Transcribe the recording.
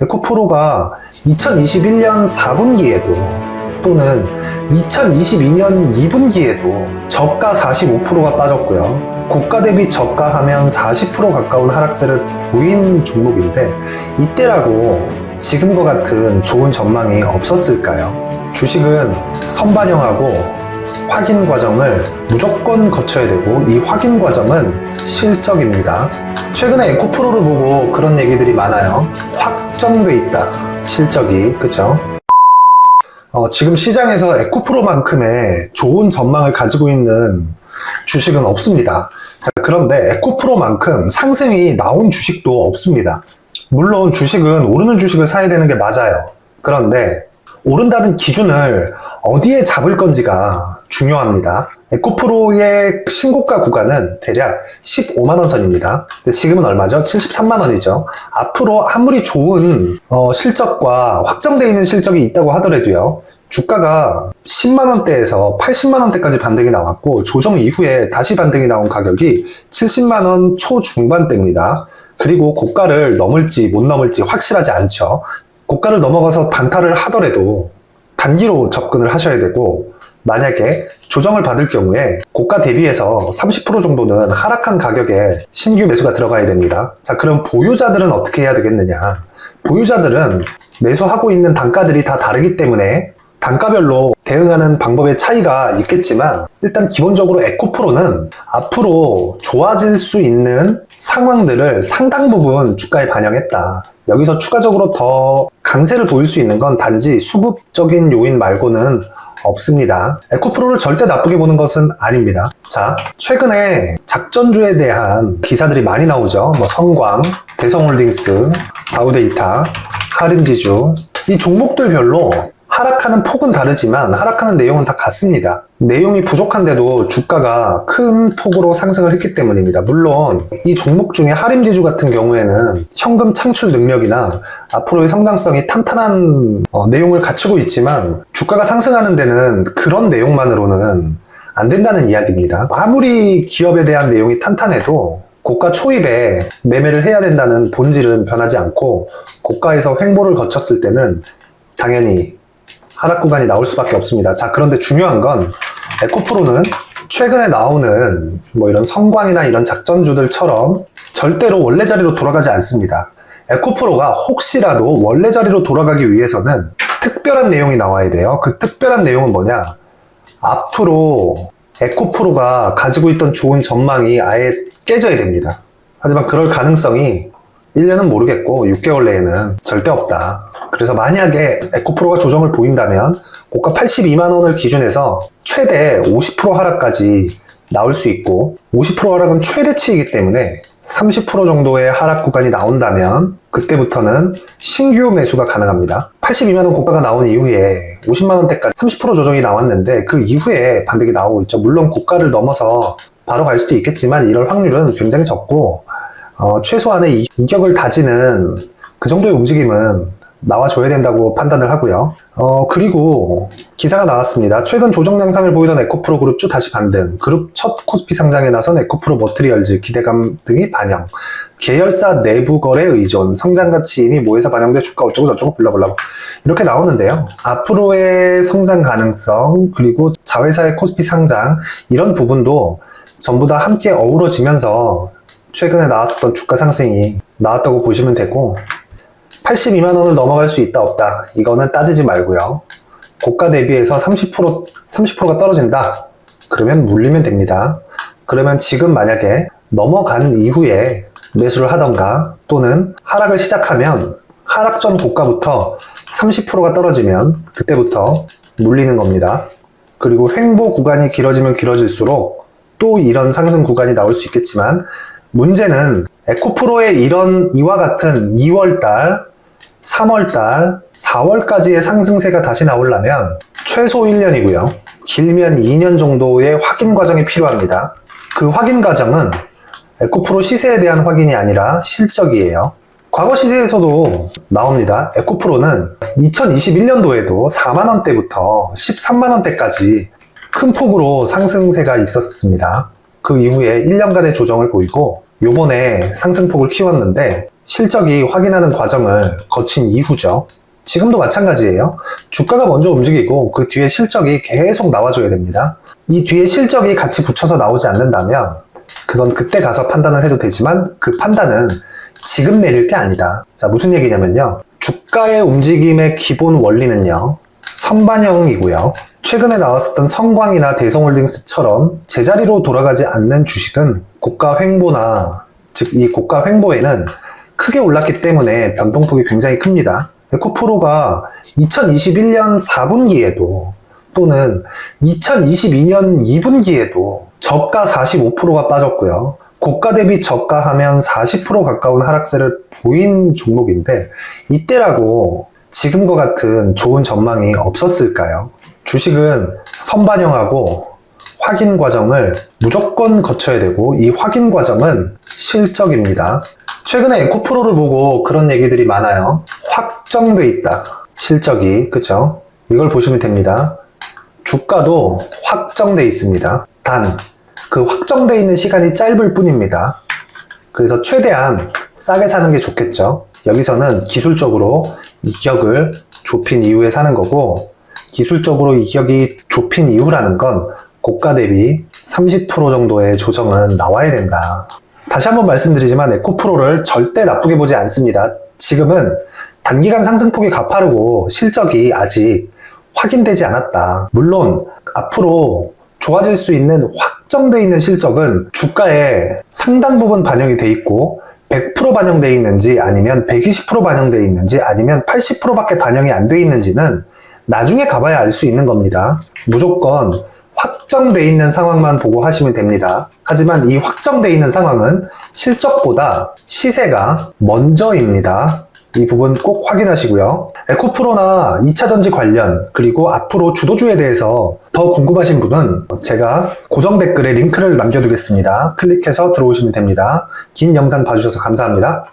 에코프로가 2021년 4분기에도 또는 2022년 2분기에도 저가 45%가 빠졌고요. 고가 대비 저가하면 40% 가까운 하락세를 보인 종목인데 이때라고 지금과 같은 좋은 전망이 없었을까요? 주식은 선반영하고 확인 과정을 무조건 거쳐야 되고 이 확인 과정은 실적입니다. 최근에 에코프로를 보고 그런 얘기들이 많아요. 확정돼 있다. 실적이. 그죠? 지금 시장에서 에코프로만큼의 좋은 전망을 가지고 있는 주식은 없습니다. 자, 그런데 에코프로만큼 상승이 나온 주식도 없습니다. 물론 주식은 오르는 주식을 사야 되는 게 맞아요. 그런데 오른다는 기준을 어디에 잡을 건지가 중요합니다. 에코프로의 신고가 구간은 대략 15만원 선입니다. 지금은 얼마죠? 73만원이죠. 앞으로 아무리 좋은 실적과 확정되어 있는 실적이 있다고 하더라도요. 주가가 10만원대에서 80만원대까지 반등이 나왔고 조정 이후에 다시 반등이 나온 가격이 70만원 초중반대입니다. 그리고 고가를 넘을지 못 넘을지 확실하지 않죠. 고가를 넘어가서 단타를 하더라도 단기로 접근을 하셔야 되고 만약에 조정을 받을 경우에 고가 대비해서 30% 정도는 하락한 가격에 신규 매수가 들어가야 됩니다. 자, 그럼 보유자들은 어떻게 해야 되겠느냐? 보유자들은 매수하고 있는 단가들이 다 다르기 때문에 단가별로 대응하는 방법의 차이가 있겠지만 일단 기본적으로 에코프로는 앞으로 좋아질 수 있는 상황들을 상당 부분 주가에 반영했다. 여기서 추가적으로 더 강세를 보일 수 있는 건 단지 수급적인 요인 말고는 없습니다. 에코프로를 절대 나쁘게 보는 것은 아닙니다. 자, 최근에 작전주에 대한 기사들이 많이 나오죠. 성광, 대성홀딩스, 다우데이터, 하림지주 이 종목들별로 하락하는 폭은 다르지만 하락하는 내용은 다 같습니다. 내용이 부족한데도 주가가 큰 폭으로 상승을 했기 때문입니다. 물론 이 종목 중에 하림지주 같은 경우에는 현금 창출 능력이나 앞으로의 성장성이 탄탄한 내용을 갖추고 있지만 주가가 상승하는 데는 그런 내용만으로는 안 된다는 이야기입니다. 아무리 기업에 대한 내용이 탄탄해도 고가 초입에 매매를 해야 된다는 본질은 변하지 않고 고가에서 횡보를 거쳤을 때는 당연히 하락 구간이 나올 수밖에 없습니다. 자, 그런데 중요한 건 에코프로는 최근에 나오는 이런 성광이나 이런 작전주들처럼 절대로 원래 자리로 돌아가지 않습니다. 에코프로가 혹시라도 원래 자리로 돌아가기 위해서는 특별한 내용이 나와야 돼요. 그 특별한 내용은 뭐냐? 앞으로 에코프로가 가지고 있던 좋은 전망이 아예 깨져야 됩니다. 하지만 그럴 가능성이 1년은 모르겠고 6개월 내에는 절대 없다. 그래서 만약에 에코프로가 조정을 보인다면 고가 82만원을 기준해서 최대 50% 하락까지 나올 수 있고 50% 하락은 최대치이기 때문에 30% 정도의 하락 구간이 나온다면 그때부터는 신규 매수가 가능합니다. 82만원 고가가 나온 이후에 50만원대까지 30% 조정이 나왔는데 그 이후에 반등이 나오고 있죠. 물론 고가를 넘어서 바로 갈 수도 있겠지만 이럴 확률은 굉장히 적고 최소한의 이격을 다지는 그 정도의 움직임은 나와줘야 된다고 판단을 하고요. 그리고 기사가 나왔습니다. 최근 조정 양상을 보이던 에코프로 그룹주 다시 반등. 그룹 첫 코스피 상장에 나선 에코프로 머티리얼즈 기대감 등이 반영. 계열사 내부 거래 의존, 성장가치 이미 모에서 반영돼 주가 어쩌고 저쩌고 블라블라 이렇게 나오는데요. 앞으로의 성장 가능성 그리고 자회사의 코스피 상장 이런 부분도 전부 다 함께 어우러지면서 최근에 나왔었던 주가 상승이 나왔다고 보시면 되고 82만원을 넘어갈 수 있다 없다 이거는 따지지 말고요. 고가 대비해서 30%가 떨어진다 그러면 물리면 됩니다. 그러면 지금 만약에 넘어간 이후에 매수를 하던가 또는 하락을 시작하면 하락 전 고가부터 30%가 떨어지면 그때부터 물리는 겁니다. 그리고 횡보 구간이 길어지면 길어질수록 또 이런 상승 구간이 나올 수 있겠지만 문제는 에코프로의 이와 같은 2월달 3월달, 4월까지의 상승세가 다시 나오려면 최소 1년이고요. 길면 2년 정도의 확인 과정이 필요합니다. 그 확인 과정은 에코프로 시세에 대한 확인이 아니라 실적이에요. 과거 시세에서도 나옵니다. 에코프로는 2021년도에도 4만원대부터 13만원대까지 큰 폭으로 상승세가 있었습니다. 그 이후에 1년간의 조정을 보이고 요번에 상승폭을 키웠는데 실적이 확인하는 과정을 거친 이후죠. 지금도 마찬가지예요. 주가가 먼저 움직이고 그 뒤에 실적이 계속 나와줘야 됩니다. 이 뒤에 실적이 같이 붙여서 나오지 않는다면 그건 그때 가서 판단을 해도 되지만 그 판단은 지금 내릴 게 아니다. 자, 무슨 얘기냐면요. 주가의 움직임의 기본 원리는요. 선반영이고요. 최근에 나왔었던 성광이나 대성홀딩스처럼 제자리로 돌아가지 않는 주식은 고가 횡보나, 즉 이 고가 횡보에는 크게 올랐기 때문에 변동폭이 굉장히 큽니다. 에코프로가 2021년 4분기에도 또는 2022년 2분기에도 저가 45%가 빠졌고요. 고가 대비 저가하면 40% 가까운 하락세를 보인 종목인데 이때라고 지금과 같은 좋은 전망이 없었을까요? 주식은 선반영하고 확인 과정을 무조건 거쳐야 되고 이 확인 과정은 실적입니다. 최근에 에코프로를 보고 그런 얘기들이 많아요. 확정돼 있다. 실적이. 그쵸? 이걸 보시면 됩니다. 주가도 확정돼 있습니다. 단, 그 확정돼 있는 시간이 짧을 뿐입니다. 그래서 최대한 싸게 사는 게 좋겠죠. 여기서는 기술적으로 이격을 좁힌 이후에 사는 거고, 기술적으로 이격이 좁힌 이후라는 건 고가 대비 30% 정도의 조정은 나와야 된다. 다시 한번 말씀드리지만 에코프로를 절대 나쁘게 보지 않습니다. 지금은 단기간 상승폭이 가파르고 실적이 아직 확인되지 않았다. 물론 앞으로 좋아질 수 있는 확정되어 있는 실적은 주가에 상당 부분 반영이 돼 있고 100% 반영되어 있는지 아니면 120% 반영되어 있는지 아니면 80%밖에 반영이 안 돼 있는지는 나중에 가봐야 알 수 있는 겁니다. 무조건 확정되어 있는 상황만 보고 하시면 됩니다. 하지만 이 확정되어 있는 상황은 실적보다 시세가 먼저입니다. 이 부분 꼭 확인하시고요. 에코프로나 2차전지 관련 그리고 앞으로 주도주에 대해서 더 궁금하신 분은 제가 고정 댓글에 링크를 남겨두겠습니다. 클릭해서 들어오시면 됩니다. 긴 영상 봐주셔서 감사합니다.